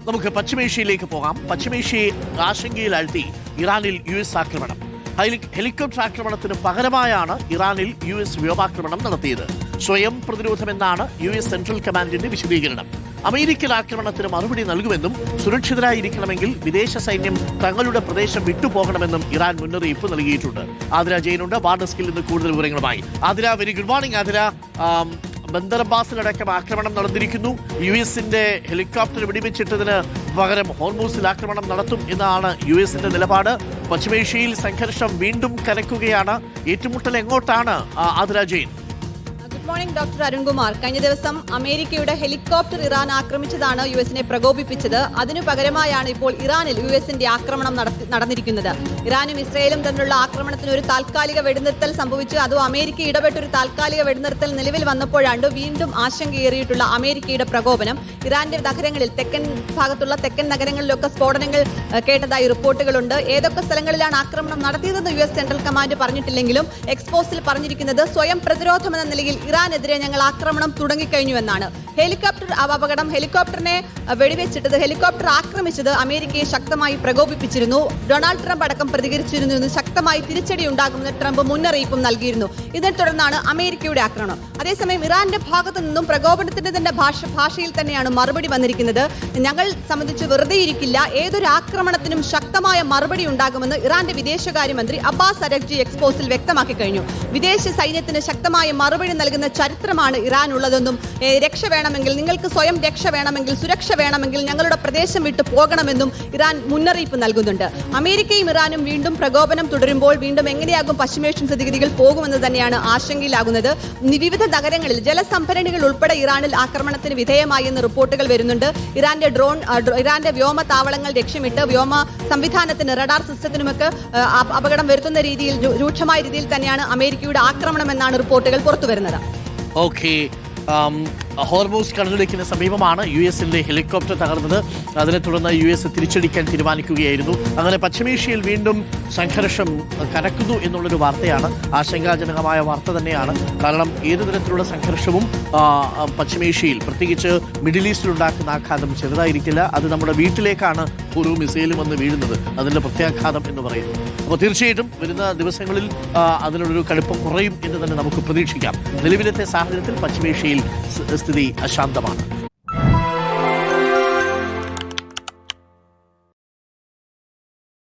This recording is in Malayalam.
നമുക്ക് പശ്ചിമേഷ്യയിലേക്ക് പോകാം. പശ്ചിമേഷ്യയെ ആശങ്കയിലാഴ്ത്തി ഇറാനിൽ US ആക്രമണം. ഹെലികോപ്റ്റർ ആക്രമണത്തിന് പകരമായാണ് ഇറാനിൽ US വ്യോമാക്രമണം നടത്തിയത്. സ്വയം പ്രതിരോധമെന്നാണ് US സെൻട്രൽ കമാൻഡിന്റെ വിശദീകരണം. അമേരിക്കൻ ആക്രമണത്തിന് മറുപടി നൽകുമെന്നും സുരക്ഷിതരായിരിക്കണമെങ്കിൽ വിദേശ സൈന്യം തങ്ങളുടെ പ്രദേശം വിട്ടുപോകണമെന്നും ഇറാൻ മുന്നറിയിപ്പ് നൽകിയിട്ടുണ്ട്. ആതിര ജെയിനുണ്ട് വാർഡസ്കിൽ നിന്ന് കൂടുതൽ വിവരങ്ങളുമായി. Athira, very good morning. Athira, ബന്ദർ അബ്ബാസിലടക്കം ആക്രമണം നടന്നിരിക്കുന്നു. US-ന്റെ ഹെലികോപ്റ്റർ വെടിവെച്ചിട്ടതിന് പകരം ഹോർമൂസിൽ ആക്രമണം നടത്തും എന്നാണ് US-ന്റെ നിലപാട്. പശ്ചിമേഷ്യയിൽ സംഘർഷം വീണ്ടും കനക്കുകയാണ്. ഏറ്റുമുട്ടൽ എങ്ങോട്ടാണ് Athira Jain? Good morning doctor Arunkumar. കഴിഞ്ഞ ദിവസം അമേരിക്കയുടെ ഹെലികോപ്റ്റർ ഇറാൻ ആക്രമിച്ചതാണ് US-നെ പ്രകോപിപ്പിച്ചത്. അതിനു പകരമായാണ് ഇപ്പോൾ ഇറാനിൽ US-ന്റെ ആക്രമണം നടന്നിരിക്കുന്നത്. ഇറാനും ഇസ്രയേലും തമ്മിലുള്ള ആക്രമണത്തിന് ഒരു താൽക്കാലിക വെടിനിർത്തൽ സംഭവിച്ചു. അതും അമേരിക്ക ഇടപെട്ട ഒരു താൽക്കാലിക വെടിനിർത്തൽ നിലവിൽ വന്നപ്പോഴാണ് വീണ്ടും ആശങ്കയേറിയിട്ടുള്ള അമേരിക്കയുടെ പ്രകോപനം. ഇറാന്റെ നഗരങ്ങളിൽ തെക്കൻ ഭാഗത്തുള്ള തെക്കൻ നഗരങ്ങളിലൊക്കെ സ്ഫോടനങ്ങൾ കേട്ടതായി റിപ്പോർട്ടുകളുണ്ട്. ഏതൊക്കെ സ്ഥലങ്ങളിലാണ് ആക്രമണം നടത്തിയതെന്ന് US സെൻട്രൽ കമാൻഡ് പറഞ്ഞിട്ടില്ലെങ്കിലും എക്സ്പോസിൽ പറഞ്ഞിരിക്കുന്നത് സ്വയം പ്രതിരോധമെന്ന നിലയിൽ ഇറാനെതിരെ ഞങ്ങൾ ആക്രമണം തുടങ്ങിക്കഴിഞ്ഞുവെന്നാണ്. ഹെലികോപ്റ്റർ അപകടം, ഹെലികോപ്റ്ററിനെ വെടിവെച്ചിട്ടത്, ഹെലികോപ്റ്റർ ആക്രമിച്ചത് അമേരിക്കയെ ശക്തമായി പ്രകോപിപ്പിച്ചിരുന്നു. ഡൊണാൾഡ് ട്രംപ് അടക്കം പ്രതികരിച്ചിരുന്നു. ശക്തമായി തിരിച്ചടി ഉണ്ടാകുമെന്ന് ട്രംപ് മുന്നറിയിപ്പും നൽകിയിരുന്നു. ഇതിനെ തുടർന്നാണ് അമേരിക്കയുടെ ആക്രമണം. അതേസമയം ഇറാന്റെ ഭാഗത്തു നിന്നും പ്രകോപനത്തിന്റെ തന്നെ ഭാഷയിൽ തന്നെയാണ് മറുപടി വന്നിരിക്കുന്നത്. ഞങ്ങൾ സംബന്ധിച്ച് വെറുതെ ഇരിക്കില്ല, ഏതൊരു ആക്രമണത്തിനും ശക്തമായ മറുപടി ഉണ്ടാകുമെന്ന് ഇറാന്റെ വിദേശകാര്യമന്ത്രി അബ്ബാസ് അരഗ്ചി എക്സ്പോസിൽ വ്യക്തമാക്കി കഴിഞ്ഞു. വിദേശ സൈന്യത്തിന് ശക്തമായ മറുപടി നൽകുന്ന ചരിത്രമാണ് ഇറാൻ ഉള്ളതെന്നും രക്ഷ വേണമെങ്കിൽ, നിങ്ങൾക്ക് സ്വയം രക്ഷ വേണമെങ്കിൽ, സുരക്ഷ വേണമെങ്കിൽ ഞങ്ങളുടെ പ്രദേശം വിട്ടു പോകണമെന്നും ഇറാൻ മുന്നറിയിപ്പ് നൽകുന്നുണ്ട്. അമേരിക്കയും ഇറാനും വീണ്ടും പ്രകോപനം തുടരുമ്പോൾ വീണ്ടും എങ്ങനെയാകും പശ്ചിമേഷ്യൻ സ്ഥിതിഗതികൾ പോകുമെന്ന് തന്നെയാണ് ആശങ്കയിലാകുന്നത്. വിവിധ നഗരങ്ങളിൽ ജലസംഭരണികൾ ഉൾപ്പെടെ ഇറാനിൽ ആക്രമണത്തിന് വിധേയമായി എന്ന് റിപ്പോർട്ടുകൾ വരുന്നുണ്ട്. ഇറാന്റെ വ്യോമ താവളങ്ങൾ ലക്ഷ്യമിട്ട് വ്യോമ സംവിധാനത്തിന്, റഡാർ സിസ്റ്റത്തിനുമൊക്കെ അപകടം വരുത്തുന്ന രീതിയിൽ, രൂക്ഷമായ രീതിയിൽ തന്നെയാണ് അമേരിക്കയുടെ ആക്രമണം എന്നാണ് റിപ്പോർട്ടുകൾ പുറത്തുവരുന്നത്. ഓക്കെ, ഹോർമൂസ് കടലിടുക്കിന് സമീപമാണ് US-ന്റെ ഹെലികോപ്റ്റർ തകർന്നത്. അതിനെ തുടർന്ന് US തിരിച്ചടിക്കാൻ തീരുമാനിക്കുകയായിരുന്നു. അങ്ങനെ പശ്ചിമേഷ്യയിൽ വീണ്ടും സംഘർഷം കനക്കുന്നു എന്നുള്ളൊരു വാർത്തയാണ്. ആശങ്കാജനകമായ വാർത്ത തന്നെയാണ്. കാരണം ഏതു തരത്തിലുള്ള സംഘർഷവും പശ്ചിമേഷ്യയിൽ, പ്രത്യേകിച്ച് മിഡിൽ ഈസ്റ്റിലുണ്ടാക്കുന്ന ആഘാതം ചെറുതായിരിക്കില്ല. അത് നമ്മുടെ വീട്ടിലേക്കാണ് ഒരു മിസൈലും വന്ന് വീഴുന്നത്, അതിൻ്റെ പ്രത്യാഘാതം എന്ന് പറയുന്നത്. അപ്പോൾ തീർച്ചയായിട്ടും വരുന്ന ദിവസങ്ങളിൽ അതിനുള്ളൊരു കടുപ്പം കുറയും എന്ന് തന്നെ നമുക്ക് പ്രതീക്ഷിക്കാം. നിലവിലത്തെ സാഹചര്യത്തിൽ പശ്ചിമേഷ്യയിൽ സ്ഥിതി അശാന്തമാണ്.